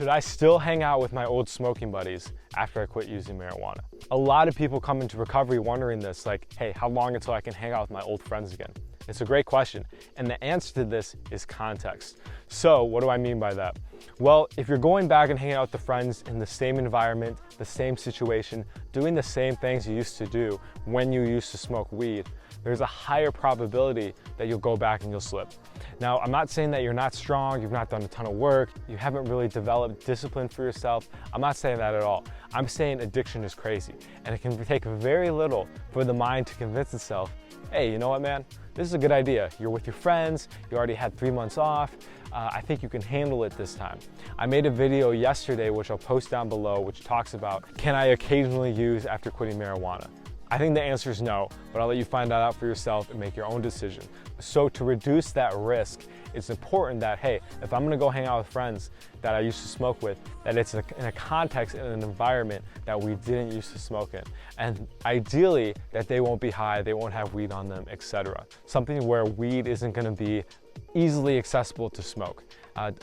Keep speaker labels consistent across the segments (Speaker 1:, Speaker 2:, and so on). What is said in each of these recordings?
Speaker 1: Should I still hang out with my old smoking buddies after I quit using marijuana? A lot of people come into recovery wondering this, like, hey, how long until I can hang out with my old friends again? It's a great question, and the answer to this is context. So what do I mean by that? Well, if you're going back and hanging out with the friends in the same environment, the same situation, doing the same things you used to do when you used to smoke weed, there's a higher probability that you'll go back and you'll slip. Now, I'm not saying that you're not strong, you've not done a ton of work, you haven't really developed discipline for yourself. I'm not saying that at all. I'm saying addiction is crazy, and it can take very little for the mind to convince itself, hey, you know what, man? This is a good idea. You're with your friends, you already had 3 months off. I think you can handle it this time. I made a video yesterday, which I'll post down below, which talks about, can I occasionally use after quitting marijuana? I think the answer is no, but I'll let you find that out for yourself and make your own decision. So to reduce that risk, it's important that, hey, if I'm gonna go hang out with friends that I used to smoke with, that it's in a context, in an environment that we didn't used to smoke in. And ideally, that they won't be high, they won't have weed on them, etc. Something where weed isn't gonna be easily accessible to smoke.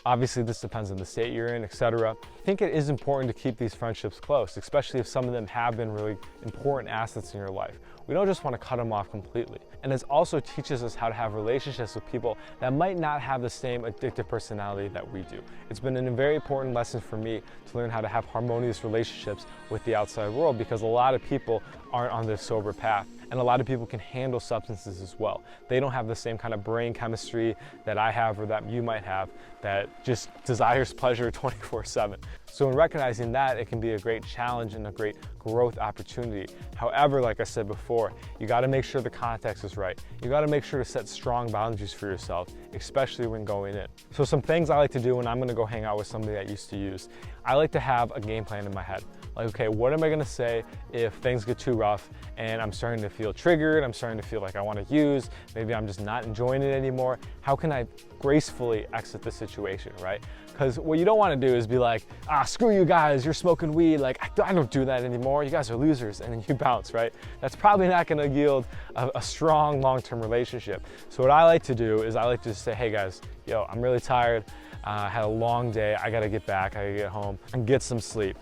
Speaker 1: Obviously, this depends on the state you're in, etc. I think it is important to keep these friendships close, especially if some of them have been really important assets in your life. We don't just want to cut them off completely. And it also teaches us how to have relationships with people that might not have the same addictive personality that we do. It's been a very important lesson for me to learn how to have harmonious relationships with the outside world, because a lot of people aren't on this sober path. And a lot of people can handle substances as well. They don't have the same kind of brain chemistry that I have or that you might have that just desires pleasure 24/7. So in recognizing that, it can be a great challenge and a great growth opportunity. However, like I said before, you gotta make sure the context is right. You gotta make sure to set strong boundaries for yourself, especially when going in. So some things I like to do when I'm gonna go hang out with somebody that used to use, I like to have a game plan in my head. Like, okay, what am I gonna say if things get too rough and I'm starting to feel triggered, I'm starting to feel like I wanna use, maybe I'm just not enjoying it anymore. How can I gracefully exit the situation, right? Because what you don't wanna do is be like, screw you guys, you're smoking weed, like, I don't do that anymore, you guys are losers, and then you bounce, right? That's probably not gonna yield a strong long-term relationship. So what I like to do is I like to just say, hey guys, yo, I'm really tired, I had a long day, I gotta get back, I gotta get home and get some sleep.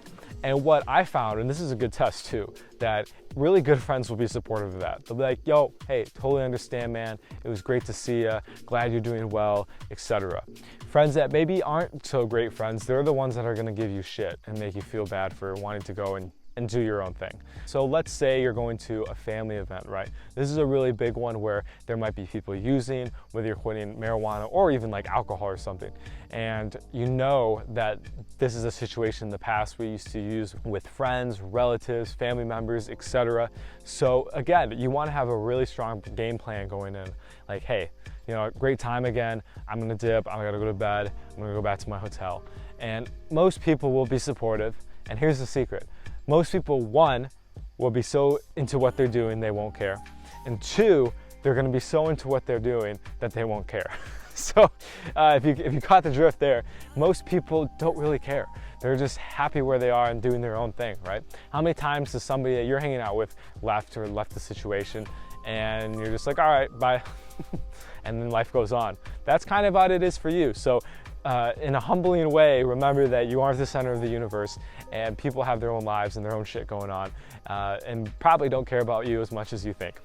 Speaker 1: And what I found, and this is a good test too, that really good friends will be supportive of that. They'll be like, yo, hey, totally understand, man. It was great to see you. Glad you're doing well, etc. Friends that maybe aren't so great friends, they're the ones that are gonna give you shit and make you feel bad for wanting to go and do your own thing. So let's say you're going to a family event, right? This is a really big one where there might be people using, whether you're quitting marijuana or even like alcohol or something. And you know that this is a situation in the past we used to use with friends, relatives, family members, etc. So again, you wanna have a really strong game plan going in. Like, hey, you know, great time again, I'm gonna dip, I gotta go to bed, I'm gonna go back to my hotel. And most people will be supportive, and here's the secret. Most people, one, will be so into what they're doing they won't care. And two, they're gonna be so into what they're doing that they won't care. So if you caught the drift there, most people don't really care. They're just happy where they are and doing their own thing, right? How many times does somebody that you're hanging out with left the situation and you're just like, all right, bye. And then life goes on. That's kind of what it is for you. So in a humbling way, remember that you aren't the center of the universe and people have their own lives and their own shit going on and probably don't care about you as much as you think.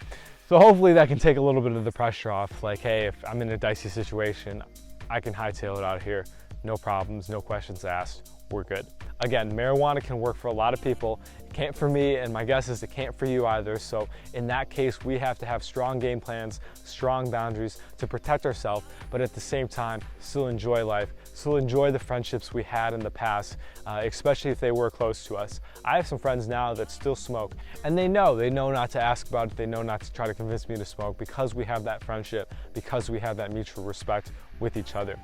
Speaker 1: So hopefully that can take a little bit of the pressure off. Like, hey, if I'm in a dicey situation, I can hightail it out of here. No problems, no questions asked, we're good. Again, marijuana can work for a lot of people. It can't for me, and my guess is it can't for you either. So in that case, we have to have strong game plans, strong boundaries to protect ourselves, but at the same time, still enjoy life, still enjoy the friendships we had in the past, especially if they were close to us. I have some friends now that still smoke, and they know not to ask about it, they know not to try to convince me to smoke because we have that friendship, because we have that mutual respect with each other.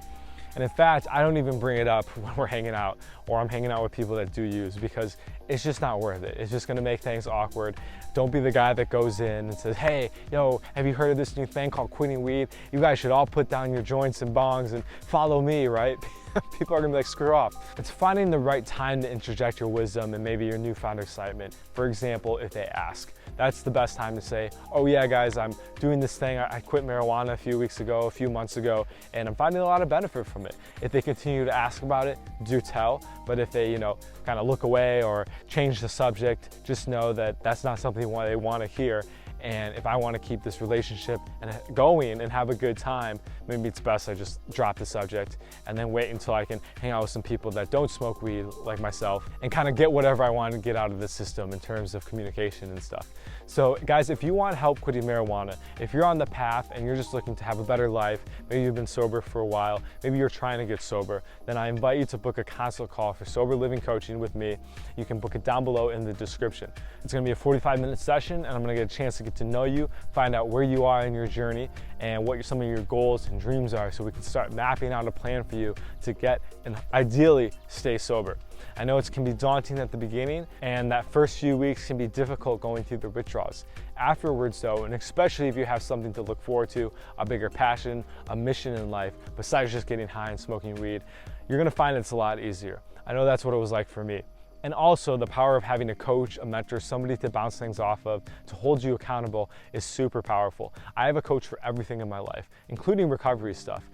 Speaker 1: And in fact, I don't even bring it up when we're hanging out or I'm hanging out with people that do use, because it's just not worth it. It's just gonna make things awkward. Don't be the guy that goes in and says, hey, yo, have you heard of this new thing called quitting weed? You guys should all put down your joints and bongs and follow me, right? People are gonna be like, screw off. It's finding the right time to interject your wisdom and maybe your newfound excitement. For example, if they ask. that's the best time to say, oh yeah guys, I'm doing this thing, I quit marijuana a few months ago, and I'm finding a lot of benefit from it. If they continue to ask about it, do tell, but if they, kind of look away or change the subject, just know that that's not something they want to hear. And if I want to keep this relationship going and have a good time, maybe it's best I just drop the subject and then wait until I can hang out with some people that don't smoke weed like myself and kind of get whatever I want to get out of the system in terms of communication and stuff. So guys, if you want help quitting marijuana, if you're on the path and you're just looking to have a better life, maybe you've been sober for a while, maybe you're trying to get sober, then I invite you to book a consult call for sober living coaching with me. You can book it down below in the description. It's going to be a 45-minute session, and I'm going to get a chance to get to know you, find out where you are in your journey and what some of your goals and dreams are, so we can start mapping out a plan for you to get and ideally stay sober. I know it can be daunting at the beginning, and that first few weeks can be difficult going through the withdrawals. Afterwards though, and especially if you have something to look forward to, a bigger passion, a mission in life, besides just getting high and smoking weed, you're gonna find it's a lot easier. I know that's what it was like for me. And also the power of having a coach, a mentor, somebody to bounce things off of, to hold you accountable is super powerful. I have a coach for everything in my life, including recovery stuff,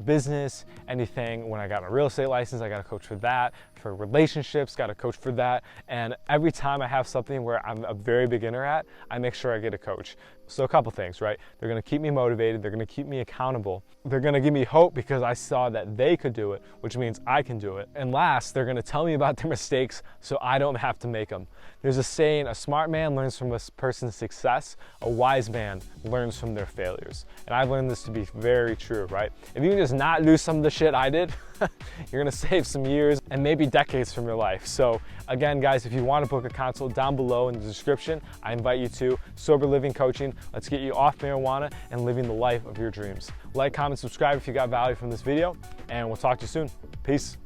Speaker 1: business, anything. When I got a real estate license, I got a coach for that. For relationships, got a coach for that. And every time I have something where I'm a very beginner at, I make sure I get a coach. So a couple things, right? They're gonna keep me motivated, they're gonna keep me accountable, they're gonna give me hope because I saw that they could do it, which means I can do it. And last, they're gonna tell me about their mistakes so I don't have to make them. There's a saying, a smart man learns from a person's success, a wise man learns from their failures. And I've learned this to be very true, right? If you can just not do some of the shit I did, you're gonna save some years and maybe decades from your life. So again, guys, if you want to book a consult, down below in the description, I invite you to Sober Living Coaching. Let's get you off marijuana and living the life of your dreams. Like, comment, subscribe if you got value from this video, and we'll talk to you soon. Peace.